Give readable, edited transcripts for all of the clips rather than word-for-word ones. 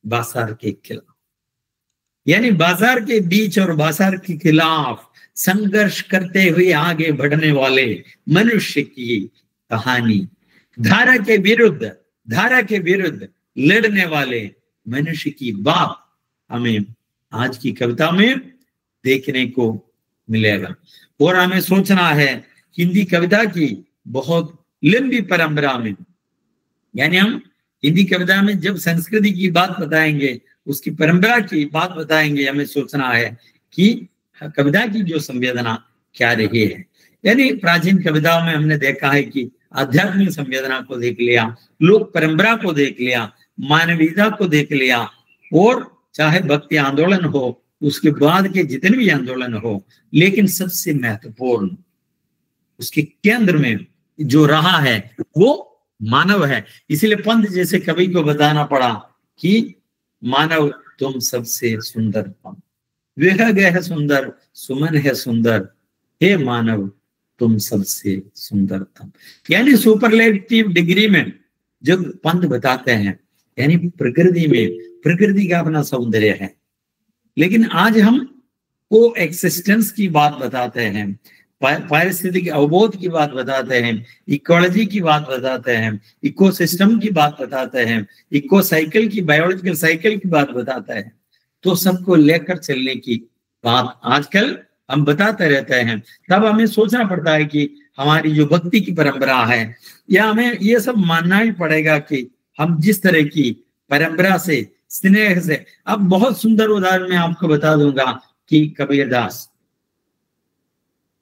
बाजार के खिलाफ, यानी बाजार के बीच और बाजार के खिलाफ संघर्ष करते हुए आगे बढ़ने वाले मनुष्य की कहानी, धारा के विरुद्ध लड़ने वाले मनुष्य की बात हमें आज की कविता में देखने को मिलेगा। और हमें सोचना है हिंदी कविता की बहुत लंबी परंपरा में, यानी हम हिंदी कविता में जब संस्कृति की बात बताएंगे, उसकी परंपरा की बात बताएंगे, हमें सोचना है कि कविता की जो संवेदना क्या रही है। यानी प्राचीन कविताओं में हमने देखा है कि आध्यात्मिक संवेदना को देख लिया, लोक परंपरा को देख लिया, मानवीयता को देख लिया, और चाहे भक्ति आंदोलन हो, उसके बाद के जितने भी आंदोलन हो, लेकिन सबसे महत्वपूर्ण उसके केंद्र में जो रहा है वो मानव है। इसलिए पंत जैसे कवि को बताना पड़ा कि मानव तुम सबसे सुंदर, विहग है सुंदर, सुमन है सुंदर, हे मानव तुम सबसे सुंदरतम। यानी सुपरलेटिव डिग्री में जब पंत बताते हैं, यानी प्रकृति में प्रकृति का अपना सौंदर्य है, लेकिन आज हम को एक्सिस्टेंस की बात बताते हैं, पारिस्थितिक अवबोध की बात बताते हैं, इकोलॉजी की बात बताते हैं, इकोसिस्टम की बात बताते हैं, इको साइकिल की, बायोलॉजिकल साइकिल की बात बताते हैं। तो सबको लेकर चलने की बात आजकल हम बताते रहते हैं। तब हमें सोचना पड़ता है कि हमारी जो भक्ति की परंपरा है, या हमें ये सब मानना ही पड़ेगा कि हम जिस तरह की परंपरा से, स्नेह से, अब बहुत सुंदर उदाहरण मैं आपको बता दूंगा कि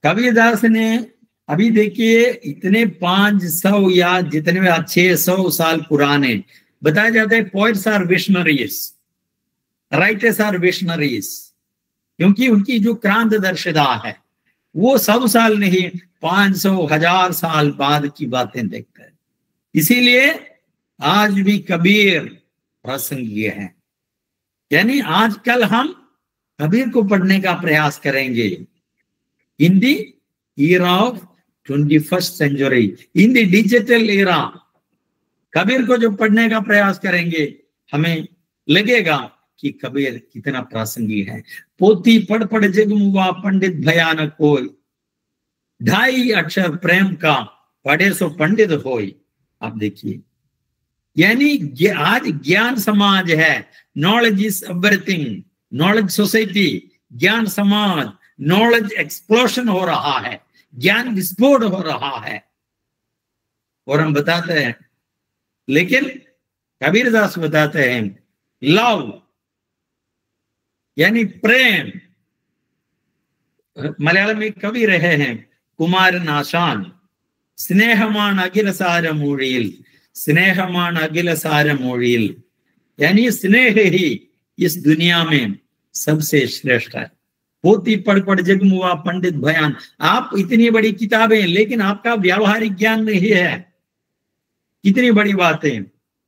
कबीरदास ने अभी देखिए इतने 500 या जितने 600 साल पुराने बताए जाते हैं, पोइट्स आर विशनरीज, राइटर्स आर विशनरीज, क्योंकि उनकी जो क्रांतदर्शिता है वो 100 साल नहीं, 500,000 साल बाद की बातें देखते हैं। इसीलिए आज भी कबीर प्रासंगिक है। यानी आजकल हम कबीर को पढ़ने का प्रयास करेंगे इन दी era of 21st century, in the digital era। Kabir को जो पढ़ने का प्रयास करेंगे, हमें लगेगा कि कबीर कितना प्रासंगिक है। पोथी पढ़ पढ़ जगमुआ पंडित भयानक कोई, 2.5 अक्षर प्रेम का पढ़े सो पंडित होई। आप देखिए, यानी आज ज्ञान समाज है, knowledge is everything, knowledge society, ज्ञान समाज, नॉलेज एक्सप्लोशन हो रहा है, ज्ञान विस्फोट हो रहा है, और हम बताते हैं। लेकिन कबीरदास बताते हैं लव, यानी प्रेम। मलयालम में कवि रहे हैं कुमार नाशान, स्नेहमान अखिल सार मोड़ियल, स्नेहमान अखिल सार मोड़ियल, यानी स्नेह ही इस दुनिया में सबसे श्रेष्ठ है। पोथी पढ़ पढ़ जगमुआ पंडित भयान, आप इतनी बड़ी किताबें, लेकिन आपका व्यावहारिक ज्ञान नहीं है। कितनी बड़ी बातें,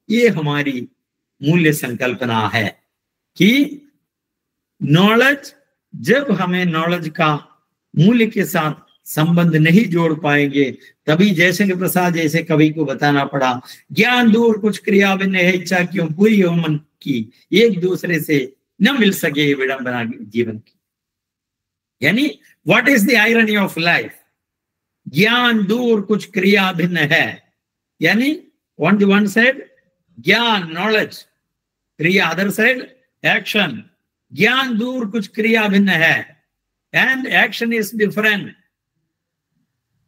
ये हमारी मूल्य संकल्पना है कि नॉलेज, जब हमें नॉलेज का मूल्य के साथ संबंध नहीं जोड़ पाएंगे, तभी जैसे प्रसाद जैसे कवि को बताना पड़ा, ज्ञान दूर कुछ क्रिया बिन है, इच्छा क्यों पूरी हो मन की, एक दूसरे से न मिल सके विडंबना जीवन की। यानी what is the irony of life, ज्ञान दूर कुछ क्रिया भिन्न है। यानी ऑन द वन साइड ज्ञान, नॉलेज, क्रिया, अदर साइड एक्शन। ज्ञान दूर कुछ क्रिया भिन्न है, एंड एक्शन इज डिफरेंट।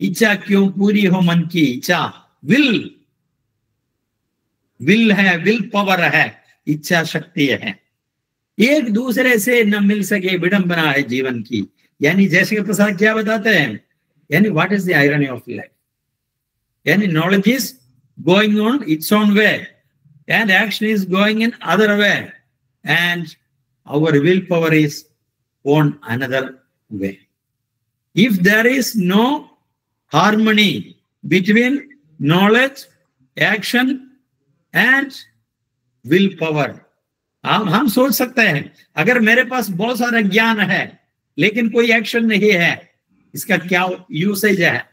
इच्छा क्यों पूरी हो मन की, इच्छा विल है, विल पावर है, इच्छा शक्ति है। एक दूसरे से न मिल सके विडंबना है जीवन की। यानी जैसे कि प्रसाद क्या बताते हैं, यानी what is the irony of life, यानी knowledge is going on its own way and action is going in other way, and our will power is on another way. If there is no harmony between knowledge, action and will power, हम सोच सकते हैं अगर मेरे पास बहुत सारा ज्ञान है लेकिन कोई एक्शन नहीं है, इसका क्या यूसेज है,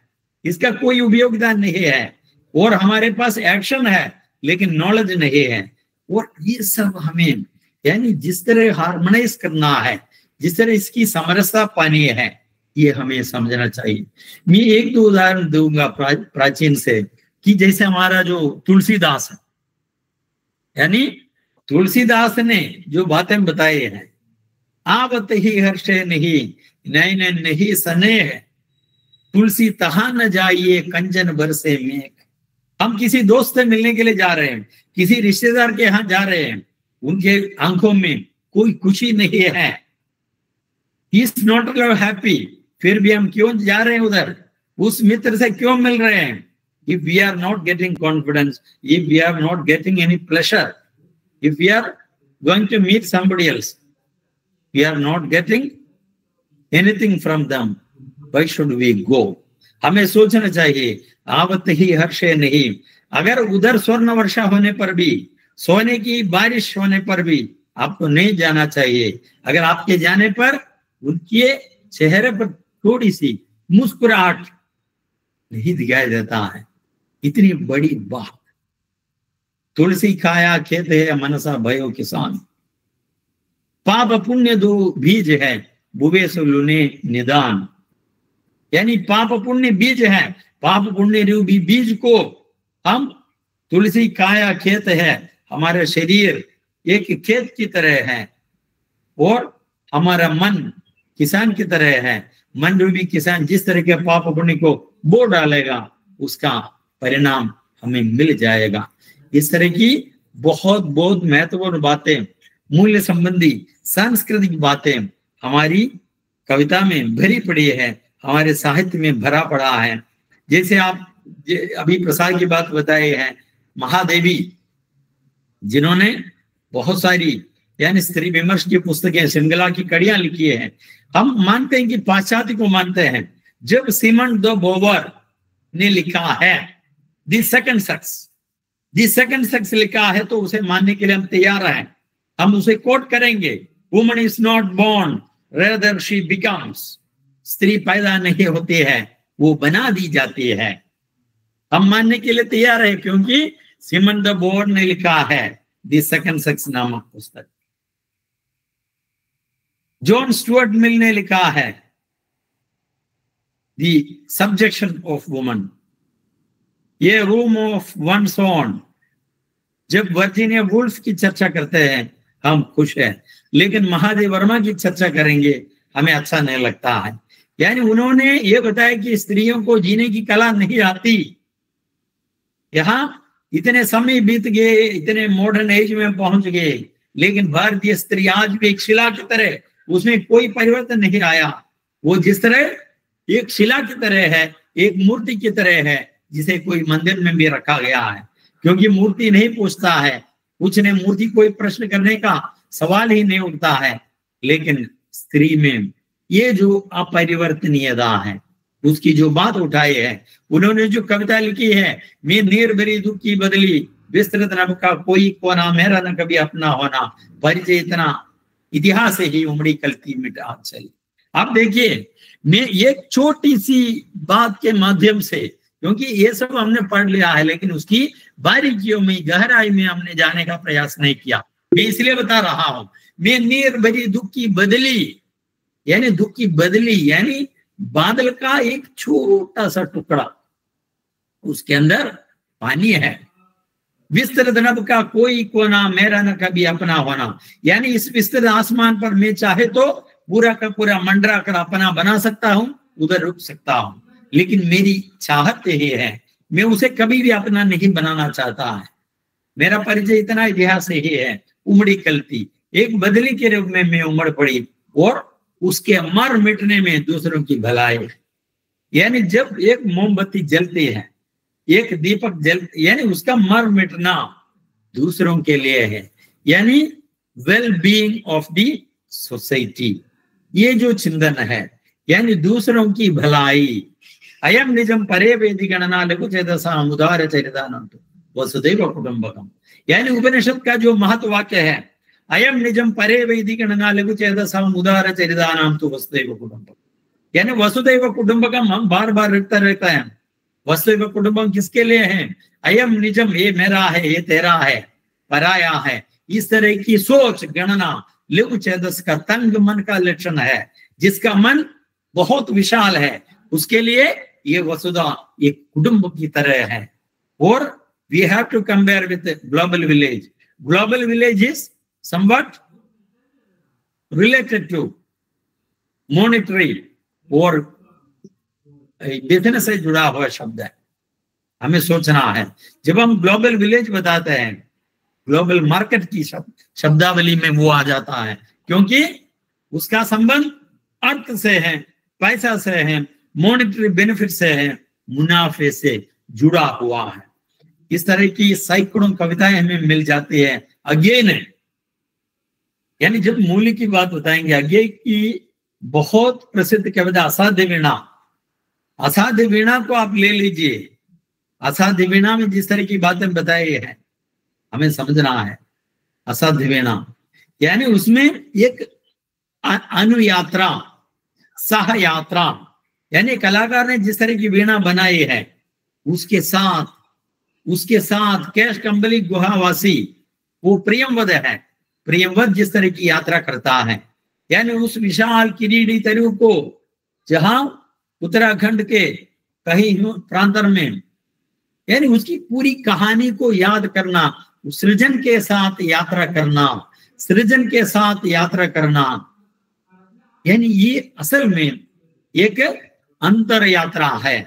इसका कोई उपयोगिता नहीं है। और हमारे पास एक्शन है लेकिन नॉलेज नहीं है, और ये सब हमें यानी जिस तरह हार्मोनाइज करना है, जिस तरह इसकी समरसता पानी है, ये हमें समझना चाहिए। मैं एक दो उदाहरण दूंगा प्राचीन से, कि जैसे हमारा जो तुलसीदास है, यानी तुलसीदास ने जो बातें बताई हैं, आवत ही हर्षे नहीं नैन नहीं स्नेह, तुलसी तहा न जाइए कंचन बरसे मेघ। हम किसी दोस्त से मिलने के लिए जा रहे हैं, किसी रिश्तेदार के यहाँ जा रहे हैं, उनके आंखों में कोई खुशी नहीं है, ही इज नॉट हैप्पी, फिर भी हम क्यों जा रहे हैं उधर, उस मित्र से क्यों मिल रहे हैं? If we are not getting confidence, if we are not getting any pleasure, if we are going to meet somebody else, we are not getting anything from them, why should we go? हमें सोचना चाहिए, आवत ही Hershey नहीं। अगर उधर स्वर्ण वर्षा होने पर भी, सोने की बारिश होने पर भी आपको नहीं जाना चाहिए। अगर आपके जाने पर उनके चेहरे पर थोड़ी सी मुस्कुराहट नहीं दिखाई देता है, इतनी बड़ी बात। तुलसी खाया खेत है मनसा भयो किसान, पाप पुण्य दो बीज है बुवे सुलुने निदान। यानी पाप पुण्य बीज है, पाप पुण्य रूपी बीज को हम, तुलसी काया खेत है, हमारा शरीर एक खेत की तरह है और हमारा मन किसान की तरह है। मन रूपी किसान जिस तरह के पाप पुण्य को बो डालेगा, उसका परिणाम हमें मिल जाएगा। इस तरह की बहुत बहुत महत्वपूर्ण बातें, मूल्य संबंधी सांस्कृतिक बातें हमारी कविता में भरी पड़ी है, हमारे साहित्य में भरा पड़ा है। जैसे आप अभी प्रसाद की बात बताई है, महादेवी जिन्होंने बहुत सारी यानी स्त्री विमर्श की पुस्तकें, श्रृंखला की कड़ियां लिखी है। हम मानते हैं कि पाश्चात्य को मानते हैं। जब सिमन द बोवर ने लिखा है द सेकंड सेक्स लिखा है, तो उसे मानने के लिए हम तैयार हैं। हम उसे कोट करेंगे, woman is not born rather she becomes. स्त्री पैदा नहीं होती है, वो बना दी जाती है। हम मानने के लिए तैयार है, क्योंकि सिमन द बोवर ने लिखा है द सेकंड सेक्स नामक पुस्तक। जॉन स्टुअर्ट मिल ने लिखा है द सब्जेक्शन ऑफ वुमन, ये रूम ऑफ वंस ओन। जब वर्जीनिया वुल्फ की चर्चा करते हैं हम खुश हैं, लेकिन महादेव वर्मा की चर्चा करेंगे हमें अच्छा नहीं लगता है। यानी उन्होंने ये बताया कि स्त्रियों को जीने की कला नहीं आती। यहाँ इतने समय बीत गए, इतने मॉडर्न एज में पहुंच गए, लेकिन भारतीय स्त्री आज भी एक शिला की तरह, उसमें कोई परिवर्तन नहीं आया। वो जिस तरह एक शिला की तरह है, एक मूर्ति की तरह है, जिसे कोई मंदिर में भी रखा गया है, क्योंकि मूर्ति नहीं पूछता है कुछ ने, मूर्ति कोई प्रश्न करने का सवाल ही नहीं उठता है। लेकिन स्त्री में ये जो अपरिवर्तनीयता है, उसकी जो बात उठाई है, उन्होंने जो कविता लिखी है, मैं नीर भरी दुख की बदली विस्तृत नभ का कोई कोना, मेरा न कभी अपना होना, परिचय इतना इतिहास ही उमड़ी कलती मिटा चली। आप देखिए, मैं एक छोटी सी बात के माध्यम से, क्योंकि ये सब हमने पढ़ लिया है, लेकिन उसकी बारीकियों में, गहराई में हमने जाने का प्रयास नहीं किया। मैं इसलिए बता रहा हूं, मैं नीर भरी दुख की बदली, यानी दुख की बदली, यानी बादल का एक छोटा सा टुकड़ा, उसके अंदर पानी है। विस्तृत नभ का कोई कोना, मेरा न कभी अपना होना। यानी इस विस्तृत आसमान पर मैं चाहे तो पूरा का पूरा मंडरा कर अपना बना सकता हूं, उधर रुक सकता हूं, लेकिन मेरी चाहत यही है, मैं उसे कभी भी अपना नहीं बनाना चाहता है। मेरा परिचय इतना इतिहास ही है, उमड़ी कलती, एक बदली के रूप में मैं उमड़ पड़ी, और उसके मर मिटने में दूसरों की भलाई। यानी जब एक मोमबत्ती जलती है, एक दीपक जल, यानी उसका मर मिटना दूसरों के लिए है, यानी well being of the society. ये जो चिंतन है, यानी दूसरों की भलाई। अयम निजम परे वेदी गणना लघु चेतसा उदार चरितानंद वसुदैव कुटुंबकम। यानी उपनिषद का जो महत्व वाक्य है, अयम निजम परे वेदी गणना लघु चेतसा उदार चरितानाम तो वसुदैव कुटुंबकम। यानी वसुदैव कुटुंबकम हम बार बार रखता रहता है। वसुदैव कुटुंबकम किसके लिए है? अयम निजम, ये मेरा है, ये तेरा है, पराया है। इस तरह की सोच गणना लघु चेतस का तंग मन का लक्षण है। जिसका मन बहुत विशाल है उसके लिए ये वसुधा एक कुटुंब की तरह है। और we have to compare with global village. Global village is something related to monetary और बिजनेस से जुड़ा हुआ शब्द है। हमें सोचना है जब हम ग्लोबल विलेज बताते हैं, ग्लोबल मार्केट की शब्दावली में वो आ जाता है, क्योंकि उसका संबंध अर्थ से है, पैसा से है, मॉनेटरी बेनिफिट से है, मुनाफे से जुड़ा हुआ है। इस तरह की सैकड़ों कविताएं हमें मिल जाती है। अज्ञेय ने, यानी जब मूल्य की बात बताएंगे, अज्ञेय की बहुत प्रसिद्ध कविता असाध्य वीणा। असाध्य वीणा को आप ले लीजिए। असाध्य वीणा में जिस तरह की बातें बताई है हमें समझना है। असाध्य वीणा यानी उसमें एक अनुयात्रा, सह यात्रा, यानी कलाकार ने जिस तरह की वीणा बनाई है उसके साथ कैश कंबली गुहावासी वो प्रियमवद है। प्रियमवद जिस तरह की यात्रा करता है, यानी उस विशाल किरीटी तरु को जहां उत्तराखंड के कहीं प्रांतर में, यानी उसकी पूरी कहानी को याद करना, सृजन के साथ यात्रा करना, सृजन के साथ यात्रा करना, यानी ये असल में एक अंतर यात्रा है।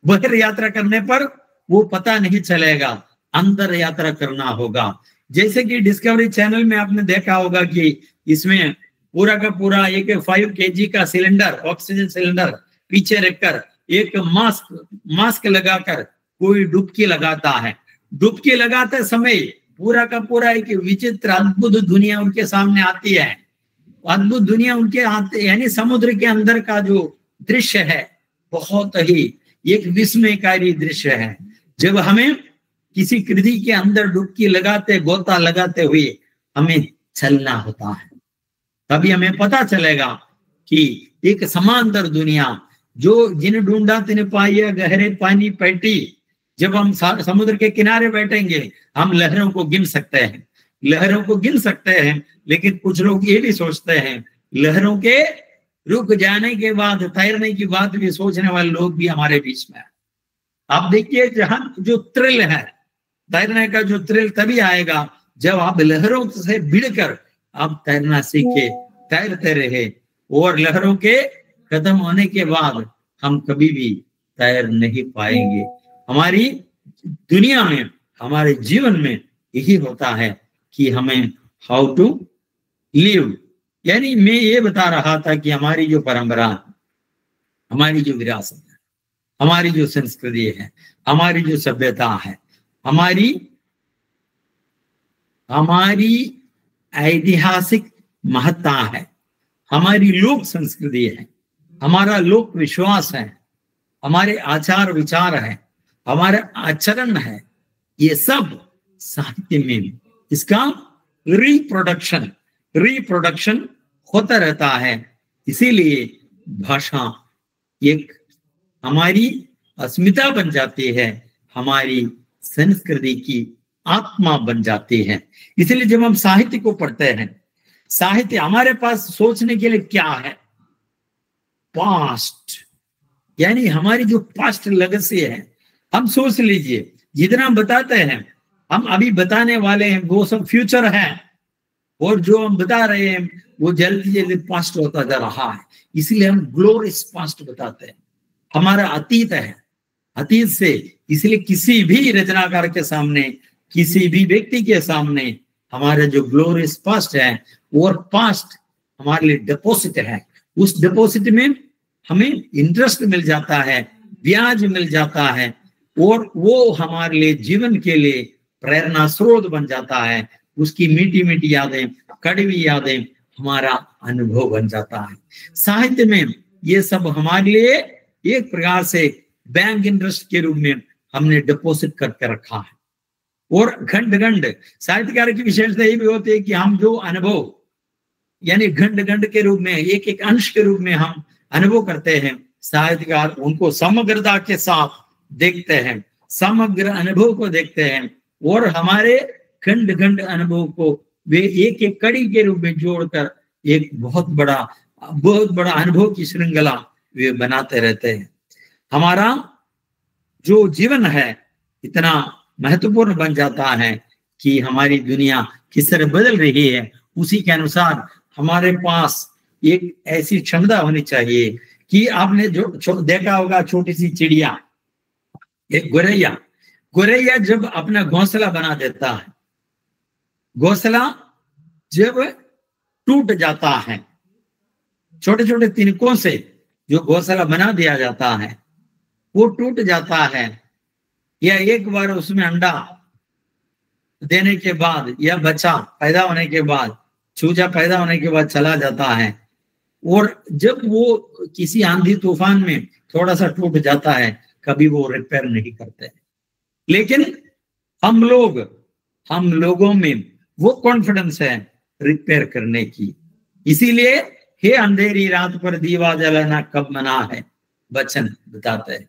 बहिर यात्रा करने पर वो पता नहीं चलेगा, अंतर यात्रा करना होगा। जैसे कि डिस्कवरी चैनल में आपने देखा होगा कि इसमें पूरा का पूरा एक 5 kg का सिलेंडर, ऑक्सीजन सिलेंडर पीछे रखकर एक मास्क लगाकर कोई डुबकी लगाता है। डुबकी लगाते समय पूरा का पूरा एक विचित्र अद्भुत दुनिया उनके सामने आती है। अद्भुत दुनिया उनके आते, यानी समुद्र के अंदर का जो दृश्य है बहुत ही एक विस्मयकारी दृश्य है। जब हमें किसी कृति के अंदर डुबकी लगाते, गोता लगाते हुए हमें चलना होता है, तभी हमें पता चलेगा कि एक समांतर दुनिया जो जिन ढूंढा तिन पाया गहरे पानी पैटी। जब हम समुद्र के किनारे बैठेंगे हम लहरों को गिन सकते हैं, लहरों को गिन सकते हैं, लेकिन कुछ लोग ये भी सोचते हैं लहरों के रुक जाने के बाद तैरने की बात भी सोचने वाले लोग भी हमारे बीच में है। आप देखिए जहां जो थ्रिल है तैरने का, जो थ्रिल तभी आएगा जब आप लहरों से भिड़कर आप तैरना सीखे, तैरते रहे। और लहरों के खत्म होने के बाद हम कभी भी तैर नहीं पाएंगे। हमारी दुनिया में, हमारे जीवन में यही होता है कि हमें हाउ टू लिव, यानी मैं ये बता रहा था कि हमारी जो परंपरा, हमारी जो विरासत है, हमारी जो संस्कृति है, हमारी जो सभ्यता है, हमारी ऐतिहासिक महत्ता है, हमारी लोक संस्कृति है, हमारा लोक विश्वास है, हमारे आचार विचार है, हमारे आचरण है, ये सब साहित्य में इसका रिप्रोडक्शन होता रहता है। इसीलिए भाषा एक हमारी अस्मिता बन जाती है, हमारी संस्कृति की आत्मा बन जाती है। इसलिए जब हम साहित्य को पढ़ते हैं, साहित्य हमारे पास सोचने के लिए क्या है, पास्ट, यानी हमारी जो पास्ट लेगेसी है। हम सोच लीजिए जितना बताते हैं, हम अभी बताने वाले हैं वो सब फ्यूचर है, और जो हम बता रहे हैं वो जल्दी जल्दी पास्ट होता जा रहा है। इसलिए हम ग्लोरियस पास्ट बताते हैं, हमारा अतीत है। अतीत से इसलिए किसी भी रचनाकार के सामने, किसी भी व्यक्ति के सामने हमारा जो ग्लोरियस पास्ट है, और पास्ट हमारे लिए डिपॉजिट है। उस डिपॉजिट में हमें इंटरेस्ट मिल जाता है, ब्याज मिल जाता है, और वो हमारे लिए जीवन के लिए प्रेरणा स्रोत बन जाता है। उसकी मीठी मीठी यादें, कड़वी यादें हमारा अनुभव बन जाता है। साहित्य में ये सब हमारे लिए एक प्रकार से बैंक इंटरेस्ट के रूप में हमने डिपॉजिट करके रखा है। और घंट घंट साहित्यकार की विशेषता ये भी होती है कि हम जो अनुभव, यानी घंट घंट के रूप में, एक एक अंश के रूप में हम अनुभव करते हैं, साहित्यकार उनको समग्रता के साथ देखते हैं, समग्र अनुभव को देखते हैं, और हमारे खंड खंड अनुभव को वे एक एक कड़ी के रूप में जोड़कर एक बहुत बड़ा अनुभव की श्रृंखला वे बनाते रहते हैं। हमारा जो जीवन है इतना महत्वपूर्ण बन जाता है कि हमारी दुनिया किस तरह बदल रही है, उसी के अनुसार हमारे पास एक ऐसी क्षमता होनी चाहिए कि आपने जो देखा होगा, छोटी सी चिड़िया, एक गोरैया जब अपना घोंसला बना देता है, घोंसला जब टूट जाता है, छोटे छोटे तिनकों से जो घोंसला बना दिया जाता है वो टूट जाता है, या एक बार उसमें अंडा देने के बाद या बच्चा पैदा होने के बाद, चूजा पैदा होने के बाद चला जाता है, और जब वो किसी आंधी तूफान में थोड़ा सा टूट जाता है, कभी वो रिपेयर नहीं करते। लेकिन हम लोगों में वो कॉन्फिडेंस है रिपेयर करने की। इसीलिए हे अंधेरी रात पर दीवा जलाना कब मना है, वचन बताते हैं।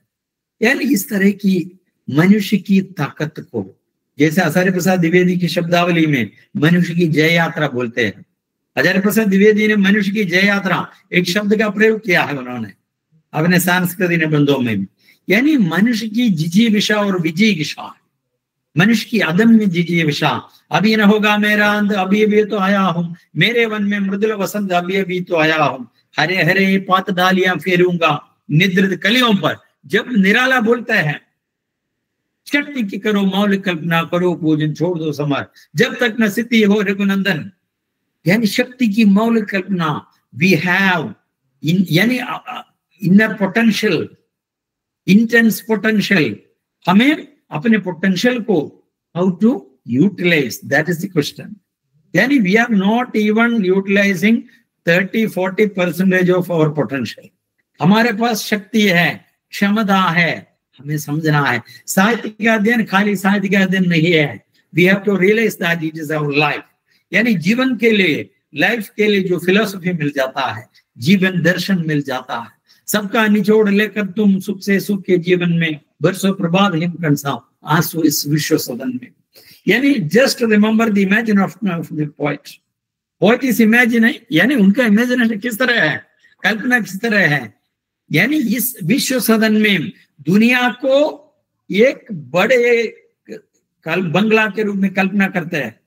यानी इस तरह की मनुष्य की ताकत को, जैसे आचार्य प्रसाद द्विवेदी की शब्दावली में मनुष्य की जय यात्रा बोलते हैं। आचार्य प्रसाद द्विवेदी ने मनुष्य की जय यात्रा एक शब्द का प्रयोग किया है उन्होंने अपने सांस्कृतिक निबंधों में। यानी मनुष्य की जिजीविषा और विजिगिषा, मनुष्य की अदम्य जिजीविषा, अभी न होगा मेरा अंत अभी भी तो आया हूं, मेरे वन में मृदुल वसंत अभी अभी तो आया हूं, हरे हरे पात डालियां फेरूंगा निद्रित कलियों पर। जब निराला बोलते हैं शक्ति की करो मौलिक कल्पना, करो पूजन छोड़ दो समर, जब तक न सिद्धि हो रघुनंदन। यानी शक्ति की मौलिक कल्पना वी हैव यानी इनर पोटेंशियल, इंटेंस पोटेंशियल, हमें अपने पोटेंशियल को how to utilise, that is the question. यानी we are not even utilising 30-40% of our potential. हमारे पास शक्ति है, क्षमता है, हमें समझना है। साहित्य का अध्ययन खाली साहित्य का अध्ययन नहीं है, we have to realise that it is our life. यानी जीवन के लिए, लाइफ के लिए जो फिलोसफी मिल जाता है, जीवन दर्शन मिल जाता है, सबका निचोड़ लेकर तुम सुख से सुख के जीवन में बरसों प्रभात हिम कंसा आंसू इस विश्व सदन में। यानी just remember the imagine of the poet is imagine, यानी उनका इमेजिनेशन किस तरह है, कल्पना किस तरह है। यानी इस विश्व सदन में दुनिया को एक बड़े बंगला के रूप में कल्पना करते हैं।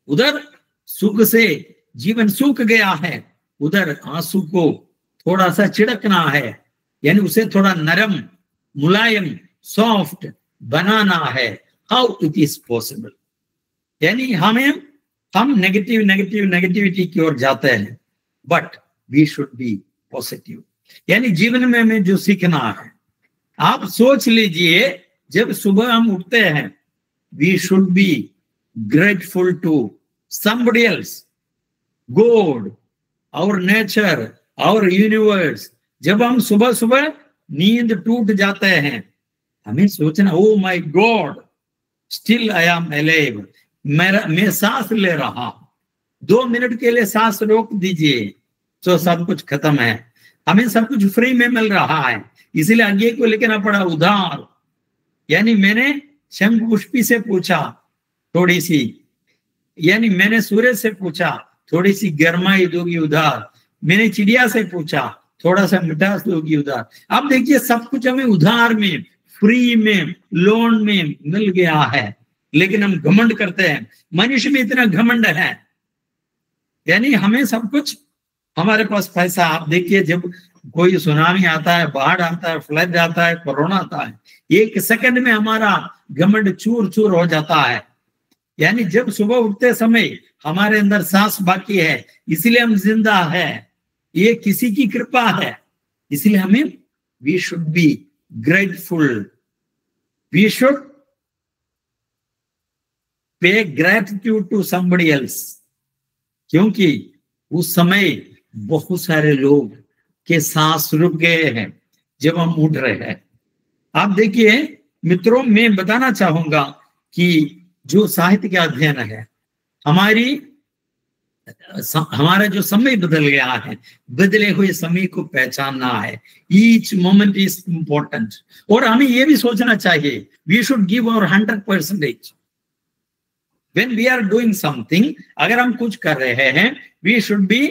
उधर सुख से जीवन सूख गया है, उधर आंसू को थोड़ा सा छिड़कना है, यानी उसे थोड़ा नरम, मुलायम, सॉफ्ट बनाना है। How it is possible. यानी हम नेगेटिविटी की ओर जाते हैं, but we should be positive. यानी जीवन में हमें जो सीखना है, आप सोच लीजिए जब सुबह हम उठते हैं, we should be grateful to somebody else, God, our nature, our universe। जब हम सुबह सुबह नींद टूट जाते हैं, हमें सोचना, oh my God still I am alive, मैं सांस ले रहा हूं। 2 मिनट के लिए सांस रोक दीजिए तो सब कुछ खत्म है। हमें सब कुछ फ्री में मिल रहा है, इसीलिए आगे को लेना पड़ा उधार। यानी मैंने शंख पुष्पी से पूछा थोड़ी सी, यानी मैंने सूरज से पूछा थोड़ी सी गरमाई दोगी उधार, मैंने चिड़िया से पूछा थोड़ा सा मिठास दोगी उधार। अब देखिए सब कुछ हमें उधार में, फ्री में, लोन में मिल गया है, लेकिन हम घमंड करते हैं। मनुष्य में इतना घमंड है, यानी हमें सब कुछ, हमारे पास पैसा। आप देखिए जब कोई सुनामी आता है, बाढ़ आता है, फ्लड आता है, कोरोना आता है, 1 सेकंड में हमारा घमंड चूर चूर हो जाता है। यानी जब सुबह उठते समय हमारे अंदर सांस बाकी है, इसलिए हम जिंदा है, ये किसी की कृपा है। इसलिए हमें we should be grateful, we should pay gratitude to somebody else. क्योंकि उस समय बहुत सारे लोग के सांस रुक गए हैं जब हम उठ रहे हैं। आप देखिए मित्रों, मैं बताना चाहूंगा कि जो साहित्य का अध्ययन है, हमारा जो समय बदल गया है, बदले हुए समय को पहचानना है। Each moment is important. और हमें यह भी सोचना चाहिए, we should give our 100%। When we are doing something, अगर हम कुछ कर रहे हैं, we should be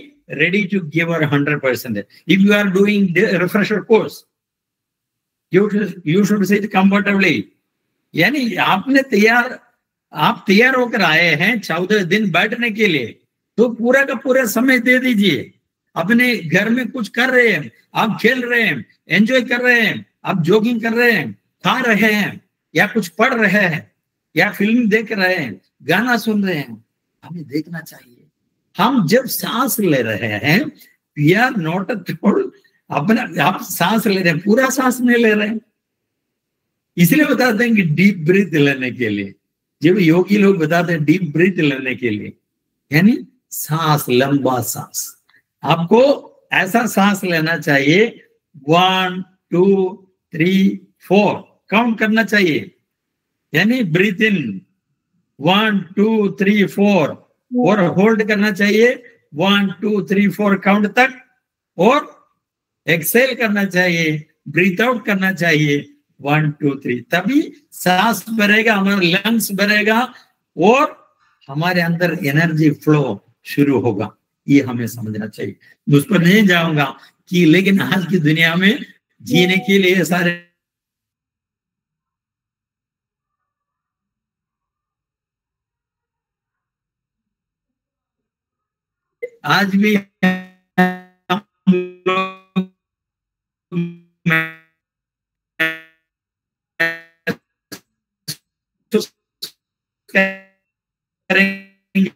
ready to give our 100%. If you are doing the refresher course, you should sit comfortably. यानी आप तैयार होकर आए हैं 14 दिन बैठने के लिए, तो पूरा का पूरा समय दे दीजिए। अपने घर में कुछ कर रहे हैं, आप खेल रहे हैं, एंजॉय कर रहे हैं, आप जॉगिंग कर रहे हैं, खा रहे हैं, या कुछ पढ़ रहे हैं, या फिल्म देख रहे हैं, गाना सुन रहे हैं, हमें देखना चाहिए। हम जब सांस ले रहे हैं, वी आर नॉट अपना, आप सांस ले रहे हैं, पूरा सांस नहीं ले रहे हैं। इसलिए बताते हैं कि डीप ब्रीथ लेने के लिए, जब योगी लोग बताते हैं डीप ब्रीथ लेने के लिए, यानी सांस, लंबा सांस। आपको ऐसा सांस लेना चाहिए, 1 2 3 4 काउंट करना चाहिए, यानी ब्रीथ इन 1 2 3 4 और होल्ड करना चाहिए 1 2 3 4 काउंट तक, और एक्सेल करना चाहिए, ब्रीथ आउट करना चाहिए 1 2 3। तभी सांस भरेगा, हमारा लंग्स भरेगा और हमारे अंदर एनर्जी फ्लो शुरू होगा। ये हमें समझना चाहिए। मैं उस पर नहीं जाऊंगा कि, लेकिन आज की दुनिया में जीने के लिए सारे आज भी हम लोग करेंगे,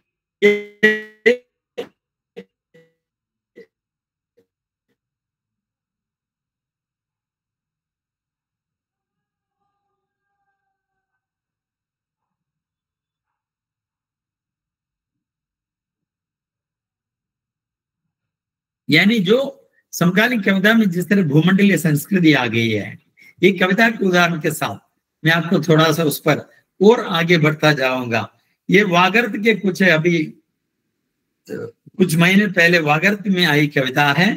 यानी जो समकालीन कविता में जिस तरह भूमंडलीय संस्कृति आ गई है, एक कविता के उदाहरण के साथ मैं आपको थोड़ा सा उस पर और आगे बढ़ता जाऊंगा। ये वागर्त के कुछ अभी कुछ महीने पहले वागर्त में आई कविता है।